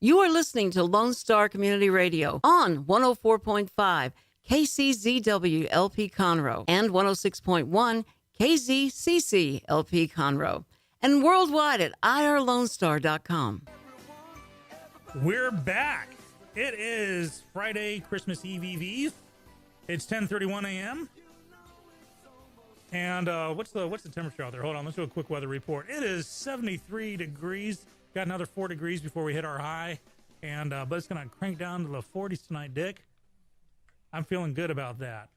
You are listening to Lone Star Community Radio on 104.5 KCZW LP Conroe and 106.1 KZCC LP Conroe, and worldwide at irlonestar.com. We're back. It is Friday, Christmas Eve. It's 10:31 a.m. And what's the temperature out there? Hold on, let's do a quick weather report. It is 73 degrees. Got another 4 degrees before we hit our high, and but it's gonna crank down to the 40s tonight, Dick. I'm feeling good about that.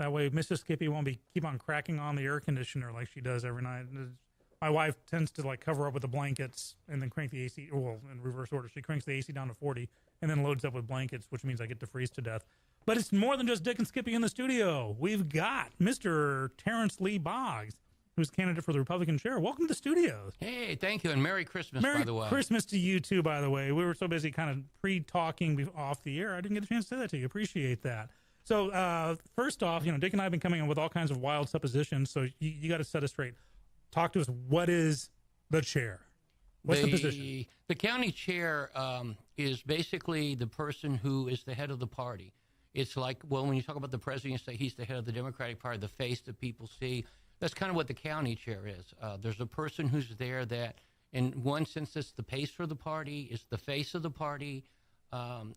That way, Mrs. Skippy won't keep on cracking on the air conditioner like she does every night. My wife tends to cover up with the blankets and then crank the AC. Well, in reverse order, she cranks the AC down to 40 and then loads up with blankets, which means I get to freeze to death. But it's more than just Dick and Skippy in the studio. We've got Mr. Terrence Lee Boggs, who's a candidate for the Republican chair. Welcome to the studio. Hey, thank you, and Merry Christmas, by the way. Merry Christmas to you, too, by the way. We were so busy kind of pre-talking off the air, I didn't get a chance to say that to you. Appreciate that. So, first off, Dick and I have been coming up with all kinds of wild suppositions, so you got to set us straight. Talk to us. What is the chair? What's the position? The county chair is basically the person who is the head of the party. It's like, well, when you talk about the president, you say he's the head of the Democratic Party, the face that people see. That's kind of what the county chair is. There's a person who's there that, in one sense, is the face for the party, is the face of the party,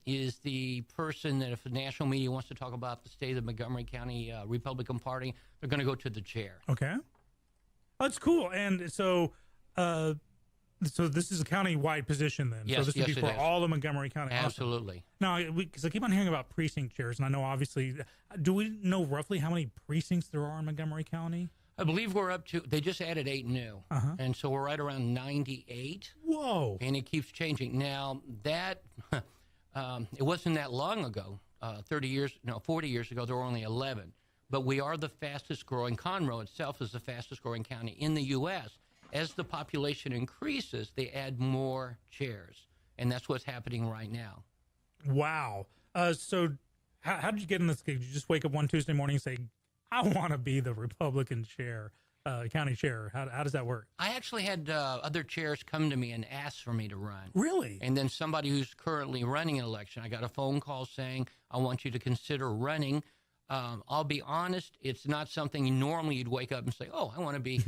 is the person that if the national media wants to talk about the state of the Montgomery County Republican Party, they're going to go to the chair. Okay. That's cool. And so so this is a county-wide position then? Yes, so this would be for is. all of Montgomery County? Absolutely. Awesome. Now, because I keep on hearing about precinct chairs, and I know obviously, do we know roughly how many precincts there are in Montgomery County? I believe we're up to, they just added 8 new, and so we're right around 98. Whoa. And it keeps changing. Now, that, it wasn't that long ago, 40 years ago, there were only 11. But we are the fastest growing. Conroe itself is the fastest growing county in the U.S. As the population increases, they add more chairs, and that's what's happening right now. Wow. So how did you get in this gig? Did you just wake up one Tuesday morning and say, I want to be the Republican chair, county chair? How does that work? I actually had other chairs come to me and ask for me to run. Really? And then somebody who's currently running an election, I got a phone call saying, I want you to consider running. I'll be honest, it's not something normally you'd wake up and say, oh, I want to be.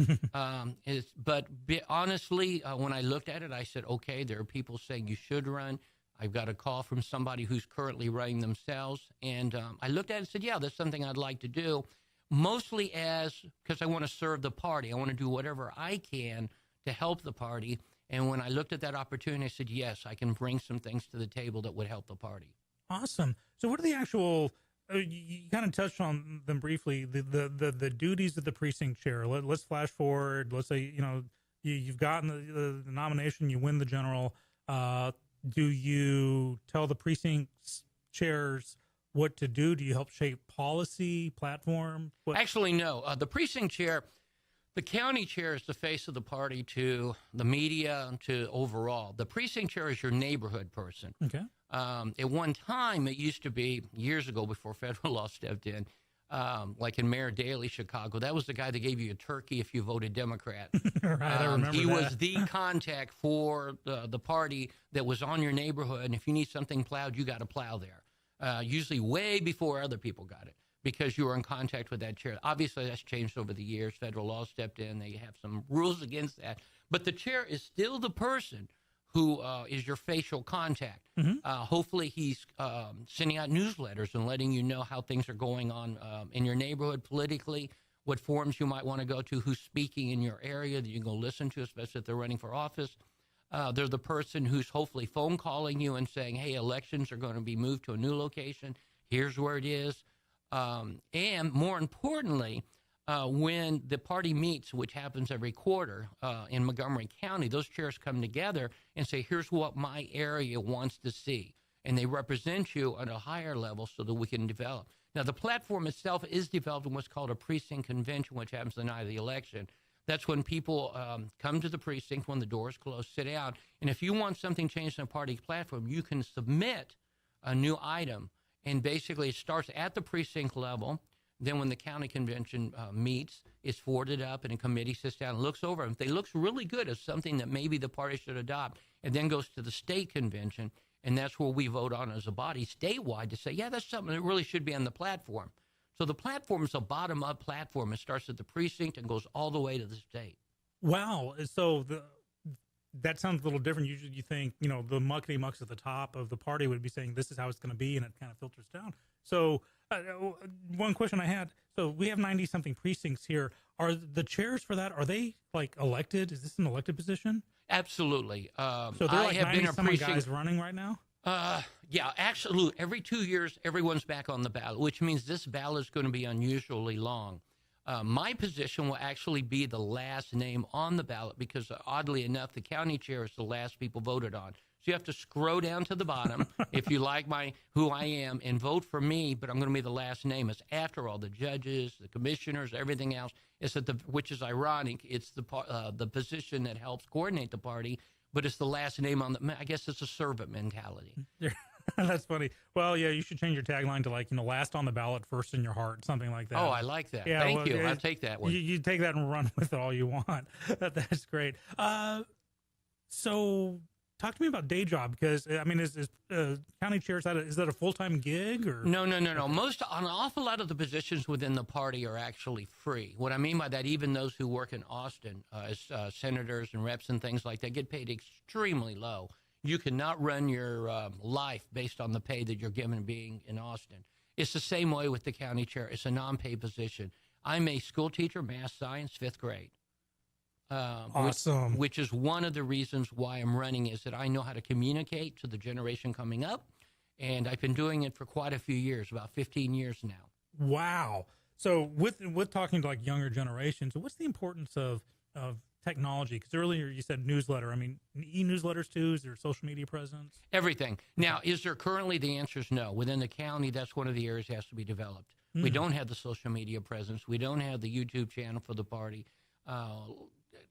Honestly, when I looked at it, I said, okay, there are people saying you should run. I've got a call from somebody who's currently running themselves. And I looked at it and said, yeah, that's something I'd like to do, mostly because I want to serve the party. I want to do whatever I can to help the party. And when I looked at that opportunity, I said, yes, I can bring some things to the table that would help the party. Awesome. So what are the actual... you kind of touched on them briefly. The duties of the precinct chair. Let's flash forward. Let's say you've gotten the nomination. You win the general. Do you tell the precinct chairs what to do? Do you help shape policy, platform? Actually, no. The precinct chair, the county chair is the face of the party to the media, to overall. The precinct chair is your neighborhood person. Okay. At one time, it used to be, years ago before federal law stepped in, like in Mayor Daley, Chicago, that was the guy that gave you a turkey if you voted Democrat. Right, I remember he that. was the contact for the party that was on your neighborhood, and if you need something plowed, you got to plow there, usually way before other people got it, because you were in contact with that chair. Obviously, that's changed over the years. Federal law stepped in. They have some rules against that. But the chair is still the person who is your facial contact. Hopefully he's sending out newsletters and letting you know how things are going on in your neighborhood politically, what forums you might want to go to, who's speaking in your area that you can go listen to, especially if they're running for office. They're the person who's hopefully phone calling you and saying, hey, elections are going to be moved to a new location. Here's where it is. And more importantly, when the party meets, which happens every quarter in Montgomery County, those chairs come together and say, here's what my area wants to see. And they represent you at a higher level so that we can develop. Now, the platform itself is developed in what's called a precinct convention, which happens the night of the election. That's when people come to the precinct when the doors close, sit down. And if you want something changed in a party platform, you can submit a new item. And basically, it starts at the precinct level. Then when the county convention meets, it's forwarded up and a committee sits down and looks over it. If they looks really good as something that maybe the party should adopt, and then goes to the state convention, and that's where we vote on as a body statewide to say, yeah, that's something that really should be on the platform. So the platform is a bottom-up platform. It starts at the precinct and goes all the way to the state. Wow. So that sounds a little different. Usually you think, the muckety mucks at the top of the party would be saying this is how it's going to be, and it kind of filters down. So one question I had, so we have 90 something precincts here. Are the chairs for that, are they like elected? Is this an elected position? Absolutely. So there are like 90 some guys running right now? Yeah, absolutely. Every 2 years, everyone's back on the ballot, which means this ballot is going to be unusually long. My position will actually be the last name on the ballot because, oddly enough, the county chair is the last people voted on. So you have to scroll down to the bottom if you like who I am and vote for me, but I'm going to be the last name. It's after all the judges, the commissioners, everything else. It's which is ironic. It's the position that helps coordinate the party, but it's the last name on the. I guess it's a servant mentality. That's funny. Well, yeah, you should change your tagline to last on the ballot, first in your heart, something like that. Oh, I like that. Yeah, Thank you. I'll take that one. You take that and run with it all you want. That's great. So talk to me about day job, because I mean, is county chair, is that a full-time gig or? No. An awful lot of the positions within the party are actually free. What I mean by that, even those who work in Austin as senators and reps and things like that get paid extremely low. You cannot run your life based on the pay that you're given being in Austin. It's the same way with the county chair. It's a non-paid position. I'm a school teacher, math science, 5th grade. Awesome. Which is one of the reasons why I'm running, is that I know how to communicate to the generation coming up, and I've been doing it for quite a few years, about 15 years now. Wow. So with talking to like younger generations, what's the importance of technology? Because earlier you said newsletter. I mean, e-newsletters too? Is there social media presence? Everything. Now, is there currently? The answer is no. Within the county, that's one of the areas that has to be developed. We don't have the social media presence. We don't have the YouTube channel for the party.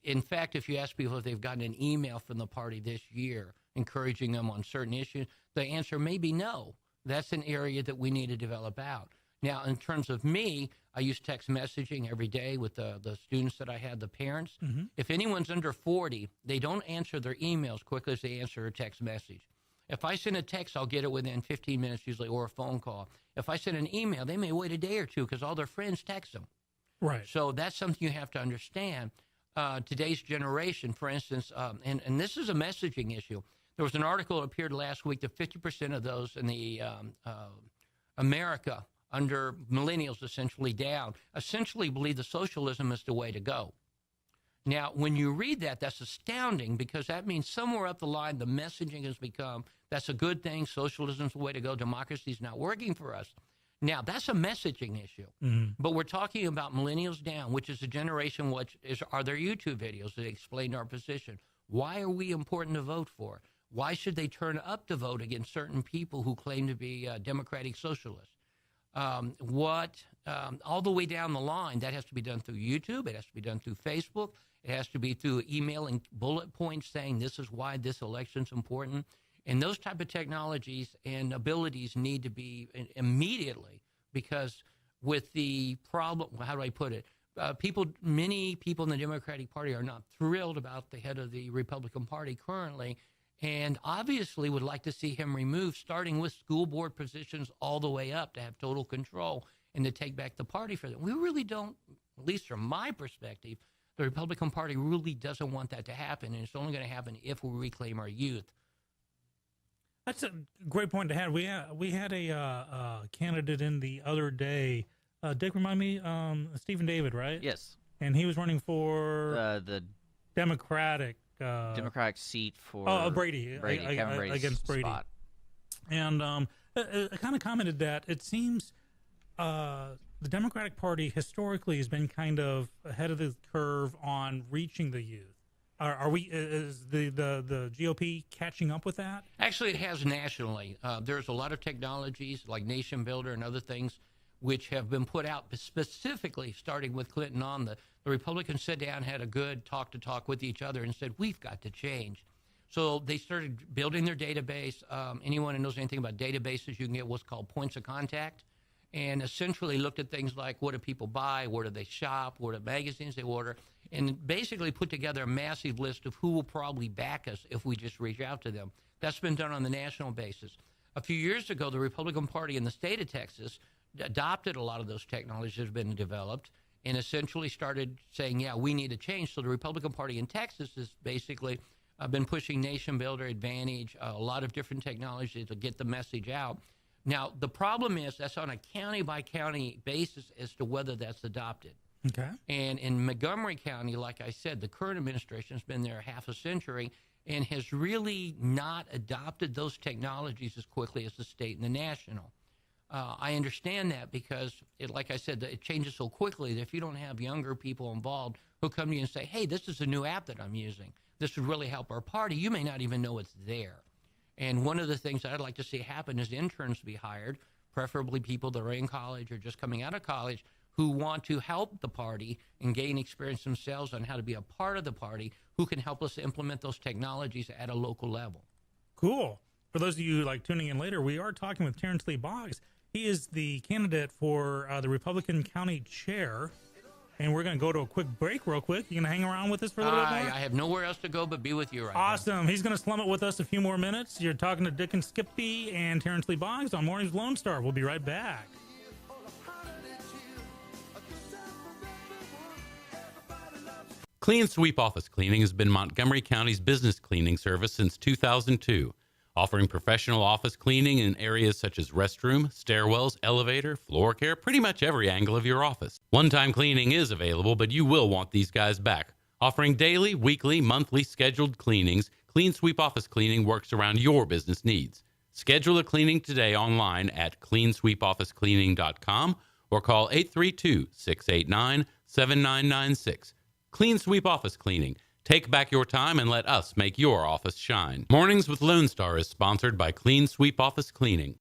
In fact, if you ask people if they've gotten an email from the party this year encouraging them on certain issues, the answer may be no. That's an area that we need to develop out. Now, in terms of me, I use text messaging every day with the students that I had, the parents. Mm-hmm. If anyone's under 40, they don't answer their emails quickly as they answer a text message. If I send a text, I'll get it within 15 minutes usually, or a phone call. If I send an email, they may wait a day or two because all their friends text them. Right. So that's something you have to understand. Today's generation, for instance, and this is a messaging issue. There was an article that appeared last week that 50% of those in the America under millennials essentially down, essentially believe the socialism is the way to go. Now, when you read that, that's astounding because that means somewhere up the line the messaging has become, that's a good thing, socialism's the way to go, democracy's not working for us. Now, that's a messaging issue. Mm-hmm. But we're talking about millennials down, which is a generation are there YouTube videos that explain our position? Why are we important to vote for? Why should they turn up to vote against certain people who claim to be democratic socialists? All the way down the line, that has to be done through YouTube. It has to be done through Facebook. It has to be through emailing bullet points saying this is why this election's important. And those type of technologies and abilities need to be immediately, because with the problem, how do I put it? Many people in the Democratic Party are not thrilled about the head of the Republican Party currently, and obviously would like to see him removed, starting with school board positions all the way up to have total control and to take back the party for them. We really don't, at least from my perspective, the Republican Party really doesn't want that to happen, and it's only going to happen if we reclaim our youth. That's a great point to have. We had a candidate in the other day. Dick, remind me, Stephen David, right? Yes. And he was running for the Democratic seat for Brady Kevin Brady's against Brady. Spot. And I kind of commented that it seems the Democratic Party historically has been kind of ahead of the curve on reaching the youth. Is the GOP catching up with that? Actually, it has nationally. There's a lot of technologies like Nation Builder and other things which have been put out specifically starting with Clinton on. The Republicans sat down, had a good talk with each other and said, we've got to change. So they started building their database. Anyone who knows anything about databases, you can get what's called points of contact. and essentially looked at things like what do people buy, where do they shop, what are magazines they order, and basically put together a massive list of who will probably back us if we just reach out to them. That's been done on the national basis. A few years ago, the Republican Party in the state of Texas adopted a lot of those technologies that have been developed and essentially started saying, yeah, we need a change. So the Republican Party in Texas has basically been pushing Nation Builder, Advantage, a lot of different technologies to get the message out. Now, the problem is that's on a county-by-county basis as to whether that's adopted. Okay. And in Montgomery County, like I said, the current administration has been there half a century and has really not adopted those technologies as quickly as the state and the national. I understand that because, like I said, it changes so quickly that if you don't have younger people involved who come to you and say, hey, this is a new app that I'm using, this would really help our party, you may not even know it's there. And one of the things that I'd like to see happen is interns be hired, preferably people that are in college or just coming out of college, who want to help the party and gain experience themselves on how to be a part of the party, who can help us implement those technologies at a local level. Cool. For those of you tuning in later, we are talking with Terrence Lee Boggs. He is the candidate for the Republican County Chair. And we're going to go to a quick break real quick. You going to hang around with us for a little bit more? I have nowhere else to go but be with you right now. Awesome. He's going to slum it with us a few more minutes. You're talking to Dick and Skippy and Terrence Lee Boggs on Mornings with Lone Star. We'll be right back. Clean Sweep Office Cleaning has been Montgomery County's business cleaning service since 2002, offering professional office cleaning in areas such as restroom, stairwells, elevator, floor care, pretty much every angle of your office. One-time cleaning is available, but you will want these guys back. Offering daily, weekly, monthly scheduled cleanings, Clean Sweep Office Cleaning works around your business needs. Schedule a cleaning today online at cleansweepofficecleaning.com or call 832-689-7996. Clean Sweep Office Cleaning. Take back your time and let us make your office shine. Mornings with Lone Star is sponsored by Clean Sweep Office Cleaning.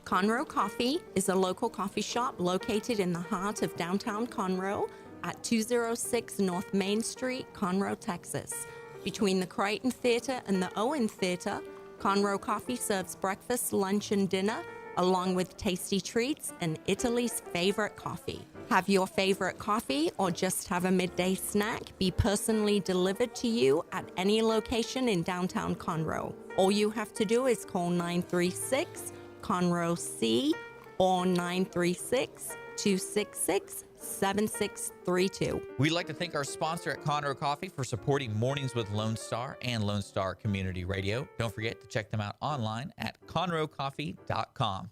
Conroe Coffee is a local coffee shop located in the heart of downtown Conroe at 206 North Main Street, Conroe, Texas. Between the Crichton Theater and the Owen Theater, Conroe Coffee serves breakfast, lunch, and dinner, along with tasty treats and Italy's favorite coffee. Have your favorite coffee or just have a midday snack be personally delivered to you at any location in downtown Conroe. All you have to do is call 936-CONROE-C or 936-266-7632. We'd like to thank our sponsor at Conroe Coffee for supporting Mornings with Lone Star and Lone Star Community Radio. Don't forget to check them out online at conroecoffee.com.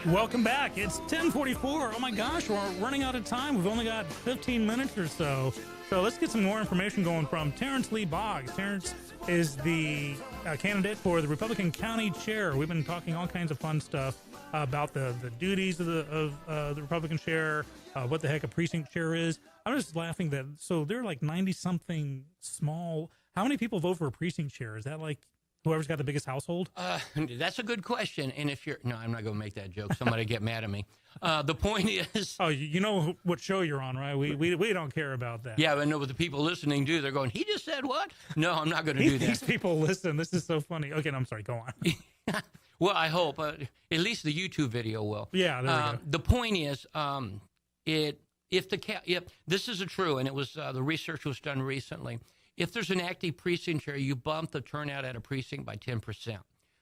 Welcome back. It's 10:44. Oh my gosh, we're running out of time. We've only got 15 minutes or so. So let's get some more information going from Terrence Lee Boggs. Terrence is the candidate for the Republican County Chair. We've been talking all kinds of fun stuff about the duties of the Republican chair, what the heck a precinct chair is. I'm just laughing that, so they're like 90-something small. How many people vote for a precinct chair? Is that like whoever's got the biggest household? That's a good question. And if you're, no, I'm not going to make that joke. Somebody get mad at me. The point is. Oh, you know what show you're on, right? We don't care about that. Yeah, I know what the people listening do. They're going, he just said what? No, I'm not going to do that. These people listen. This is so funny. Okay, no, I'm sorry. Go on. Well, I hope. At least the YouTube video will. Yeah, there we go. The point is, this is true, and it was the research was done recently. If there's an active precinct chair, you bump the turnout at a precinct by 10%.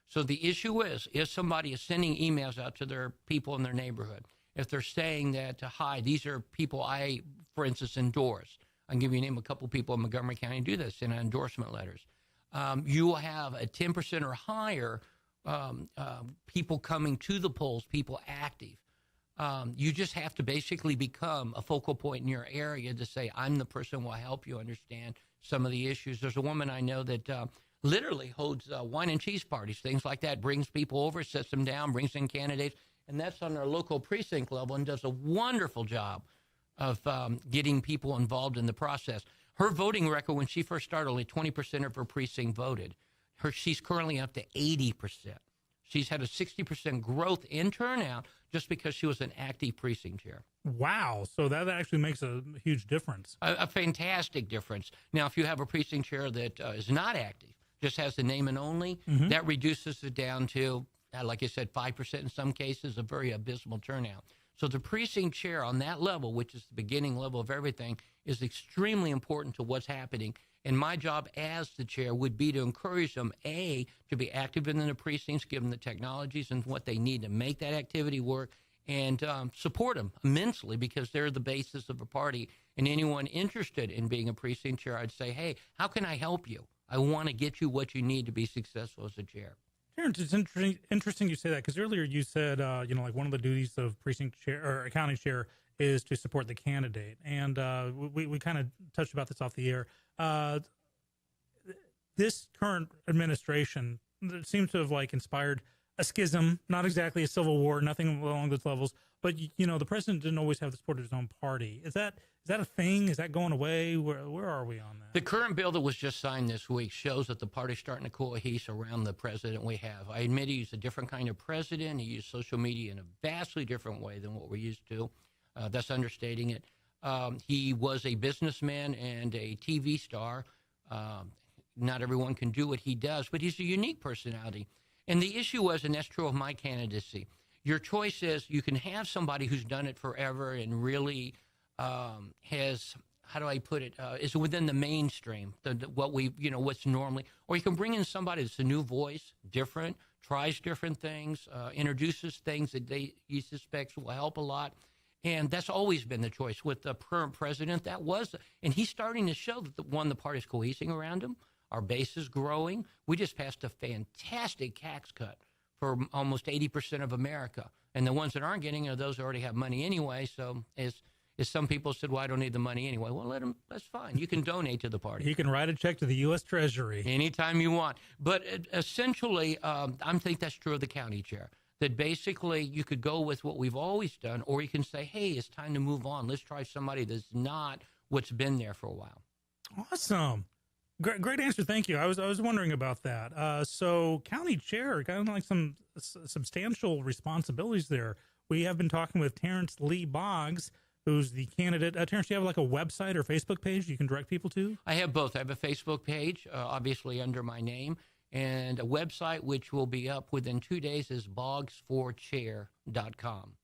So the issue is, if somebody is sending emails out to their people in their neighborhood, if they're saying that, hi, these are people I, for instance, endorse. I'll give you a name. A couple people in Montgomery County do this in endorsement letters. You will have a 10% or higher people coming to the polls, people active. You just have to basically become a focal point in your area to say, I'm the person who will help you understand some of the issues. There's a woman I know that literally holds wine and cheese parties, things like that, brings people over, sets them down, brings in candidates, and that's on our local precinct level and does a wonderful job of getting people involved in the process. Her voting record, when she first started, only 20% of her precinct voted. She's currently up to 80%. She's had a 60% growth in turnout just because she was an active precinct chair. Wow. So that actually makes a huge difference. A fantastic difference. Now, if you have a precinct chair that is not active, just has the name and only, that reduces it down to, like I said, 5% in some cases, a very abysmal turnout. So the precinct chair on that level, which is the beginning level of everything, is extremely important to what's happening. And my job as the chair would be to encourage them, A, to be active in the precincts, give them the technologies and what they need to make that activity work, and support them immensely because they're the basis of a party. And anyone interested in being a precinct chair, I'd say, hey, how can I help you? I want to get you what you need to be successful as a chair. Terrence, it's interesting you say that because earlier you said, like one of the duties of precinct chair or county chair is to support the candidate. And we kind of touched about this off the air. This current administration seems to have like inspired a schism, not exactly a civil war, nothing along those levels. But, the president didn't always have the support of his own party. Is that a thing? Is that going away? Where are we on that? The current bill that was just signed this week shows that the party's starting to coalesce around the president we have. I admit he used a different kind of president. He used social media in a vastly different way than what we're used to. That's understating it. He was a businessman and a TV star. Not everyone can do what he does, but he's a unique personality. And the issue was, and that's true of my candidacy, your choice is you can have somebody who's done it forever and really has, how do I put it, is within the mainstream, what's normally, or you can bring in somebody that's a new voice, different, tries different things, introduces things that he suspects will help a lot. And that's always been the choice with the current president. And he's starting to show that the party's cohesing around him. Our base is growing. We just passed a fantastic tax cut for almost 80% of America. And the ones that aren't getting are those who already have money anyway. So as some people said, well, I don't need the money anyway. Well, that's fine. You can donate to the party. You can write a check to the U.S. Treasury. Anytime you want. But essentially, I think that's true of the county chair. That basically you could go with what we've always done, or you can say, hey, it's time to move on. Let's try somebody that's not what's been there for a while. Awesome. Great answer. Thank you. I was wondering about that. So county chair, kind of like some substantial responsibilities there. We have been talking with Terrence Lee Boggs, who's the candidate. Terrence, do you have like a website or Facebook page you can direct people to? I have both. I have a Facebook page, obviously under my name, and a website which will be up within 2 days is bogsforchair.com.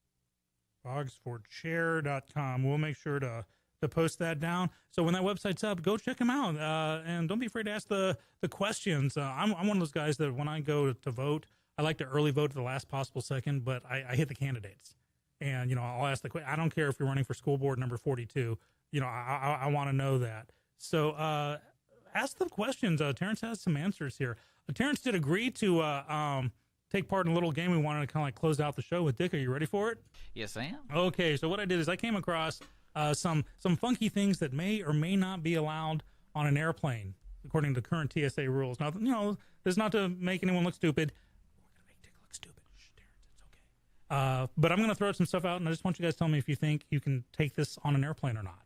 Bogsforchair.com. We'll make sure to post that down. So when that website's up, go check them out. And don't be afraid to ask the questions. I'm one of those guys that when I go to vote, I like to early vote to the last possible second, but I hit the candidates. And, I'll ask the question. I don't care if you're running for school board number 42. I want to know that. So ask the questions. Terrence has some answers here. Terrence did agree to take part in a little game we wanted to kind of like close out the show with. Dick, are you ready for it? Yes, I am. Okay, so what I did is I came across some funky things that may or may not be allowed on an airplane, according to current TSA rules. Now, this is not to make anyone look stupid. We're going to make Dick look stupid. Shh, Terrence, it's okay. But I'm going to throw some stuff out, and I just want you guys to tell me if you think you can take this on an airplane or not.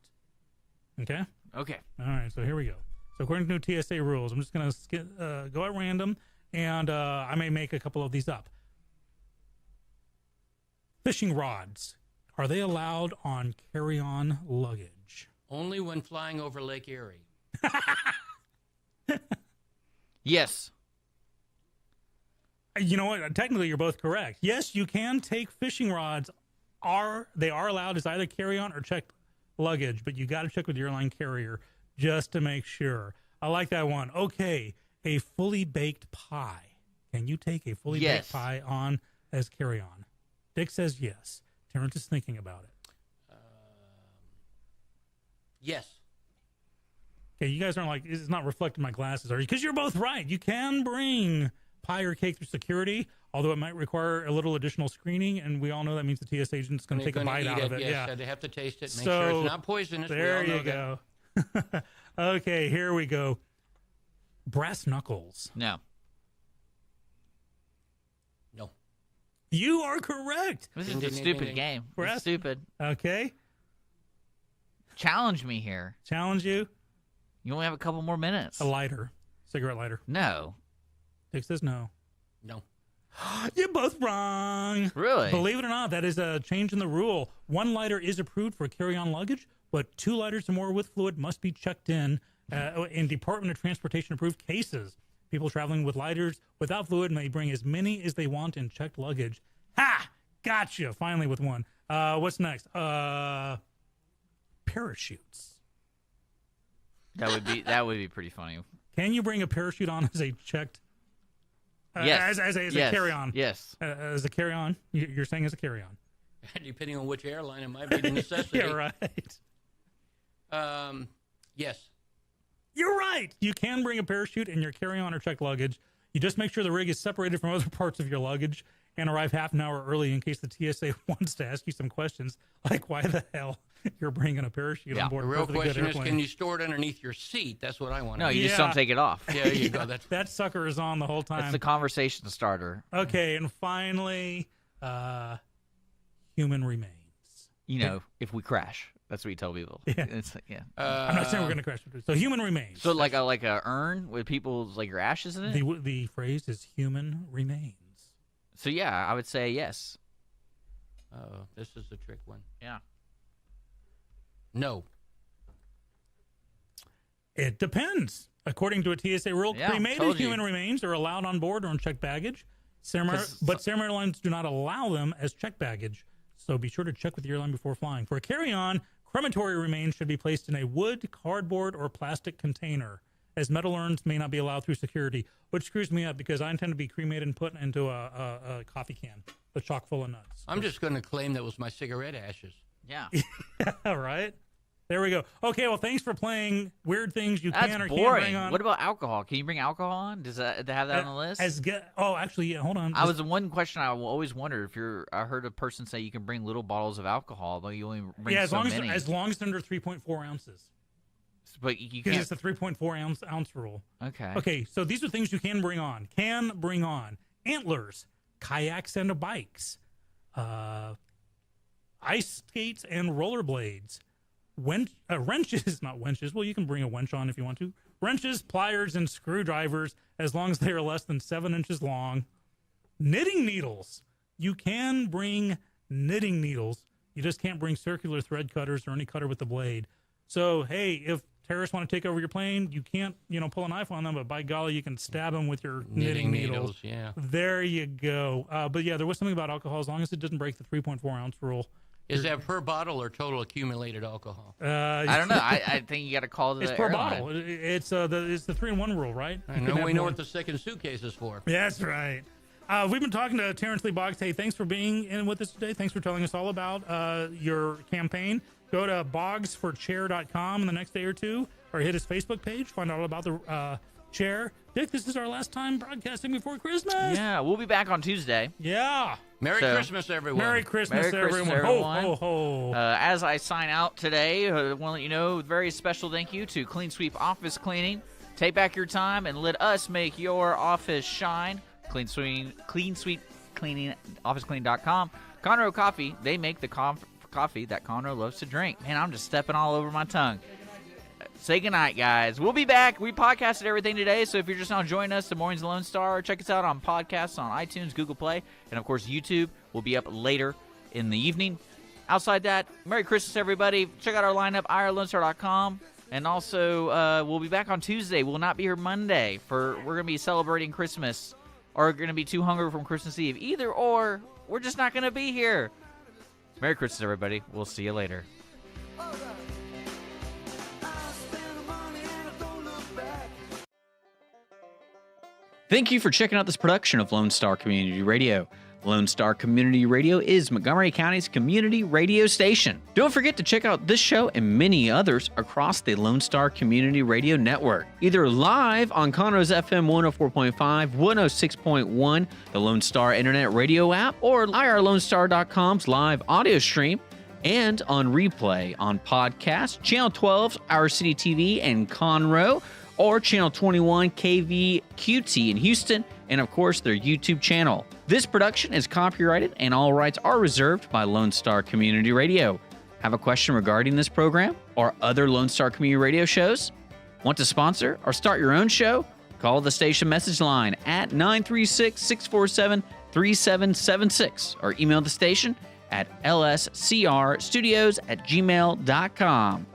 Okay? Okay. All right, so here we go. So according to new TSA rules, I'm just going to go at random, and I may make a couple of these up. Fishing rods. Are they allowed on carry-on luggage? Only when flying over Lake Erie. Yes. You know what? Technically, you're both correct. Yes, you can take fishing rods. They are allowed as either carry-on or checked luggage, but you got to check with your airline carrier just to make sure. I like that one. Okay, a fully baked pie. Can you take a fully baked pie on as carry-on? Dick says yes. Terrence is thinking about it. Yes. Okay, you guys aren't like, it's not reflecting my glasses, are you? Because you're both right. You can bring pie or cake through security, although it might require a little additional screening, and we all know that means the TSA agent's going to take a bite out of it. Yes, yeah, they have to taste it, make so, sure it's not poisonous. There you go. Okay, here we go. Brass knuckles. No. No. You are correct. This is a stupid game. Brass. It's stupid. Okay. Challenge me here. Challenge you. You only have a couple more minutes. A lighter. Cigarette lighter. No. Dick says no. No. You're both wrong. Really? Believe it or not, that is a change in the rule. One lighter is approved for carry-on luggage, but 2 lighters or more with fluid must be checked in Department of Transportation approved cases. People traveling with lighters without fluid may bring as many as they want in checked luggage. Ha! Gotcha! Finally with one. What's next? Parachutes. That would be pretty funny. Can you bring a parachute on as a checked? Yes. As a Yes. carry-on. Yes. As a carry-on. You're saying as a carry-on. Depending on which airline, it might be the necessity. Yeah, right. Yes. You're right. You can bring a parachute in your carry-on or checked luggage. You just make sure the rig is separated from other parts of your luggage and arrive half an hour early in case the TSA wants to ask you some questions, like why the hell you're bringing a parachute on board The a real perfectly good question is, airplane. can you store it underneath your seat? That's what I want to No, know. you just don't take it off. Yeah, there you go. That's That sucker is on the whole That's time. the conversation starter. Okay, and finally, human remains. You know, if we crash, that's what you tell people. Yeah. It's like, yeah. I'm not saying we're going to crash. So human remains. So like a urn with people's like your ashes in it. the phrase is human remains. So yeah, I would say yes. Oh, this is a trick one. Yeah. No. It depends. According to a TSA rule, Yeah, cremated told you. human remains are allowed on board or on checked baggage. But some airlines do not allow them as checked baggage. So be sure to check with the airline before flying. For a carry-on, crematory remains should be placed in a wood, cardboard, or plastic container, as metal urns may not be allowed through security, which screws me up because I intend to be cremated and put into a coffee can, chock full of nuts. I'm just going to claim that was my cigarette ashes. Yeah. All right. There we go. Okay, well, thanks for playing weird things you That's can or can't boring. bring on. What about alcohol? Can you bring alcohol on? Does that have that on the list? Actually, yeah, hold on. I was one question I always wondered if I heard a person say you can bring little bottles of alcohol, though you only bring as so long many. as long as it's under 3.4 ounces, but you because can't. it's the 3.4 ounce rule. Okay. Okay, so these are things you can bring on. Antlers, kayaks and bikes, ice skates and rollerblades, wrenches, not wenches. Well, you can bring a wench on if you want to. Wrenches, pliers, and screwdrivers, as long as they are less than 7 inches long. Knitting needles. You can bring knitting needles. You just can't bring circular thread cutters or any cutter with the blade. So, hey, if terrorists want to take over your plane, you can't, pull a knife on them, but by golly, you can stab them with your knitting needles. Yeah. There you go. But yeah, there was something about alcohol. As long as it doesn't break the 3.4 ounce rule. Is that per bottle or total accumulated alcohol? I don't know. I think you got to call the It's per airline. bottle. It's the 3-in-1 rule, right? I You know can have we know more. what the second suitcase is for. That's right. We've been talking to Terrence Lee Boggs. Hey, thanks for being in with us today. Thanks for telling us all about your campaign. Go to boggsforchair.com in the next day or two, or hit his Facebook page. Find out all about the chair. Dick, this is our last time broadcasting before Christmas. Yeah, we'll be back on Tuesday. Yeah. Merry So- Christmas, everyone. Merry Christmas, Merry Christmas, everyone. everyone. Ho, ho, ho. As I sign out today, I want to let you know a very special thank you to Clean Sweep Office Cleaning. Take back your time and let us make your office shine. Clean Sweep Cleaning, OfficeClean.com. Conroe Coffee, they make the coffee that Conroe loves to drink. Man, I'm just stepping all over my tongue. Say goodnight, guys. We'll be back. We podcasted everything today, so if you're just now joining us, the Mornings of Lone Star, check us out on podcasts on iTunes, Google Play, and of course YouTube will be up later in the evening. Outside that, Merry Christmas, everybody. Check out our lineup, irlonestar.com. And also, we'll be back on Tuesday. We'll not be here Monday. We're going to be celebrating Christmas, or going to be too hungry from Christmas Eve. Either or, we're just not going to be here. Merry Christmas, everybody. We'll see you later. Thank you for checking out this production of Lone Star Community Radio. Lone Star Community Radio is Montgomery County's community radio station. Don't forget to check out this show and many others across the Lone Star Community Radio Network, either live on Conroe's FM 104.5, 106.1, the Lone Star Internet Radio app, or irlonestar.com's live audio stream, and on replay on podcast, Channel 12's Our City TV in Conroe, or Channel 21 KVQT in Houston, and of course their YouTube channel. This production is copyrighted and all rights are reserved by Lone Star Community Radio. Have a question regarding this program or other Lone Star Community Radio shows? Want to sponsor or start your own show? Call the station message line at 936-647-3776 or email the station at lscrstudios@gmail.com.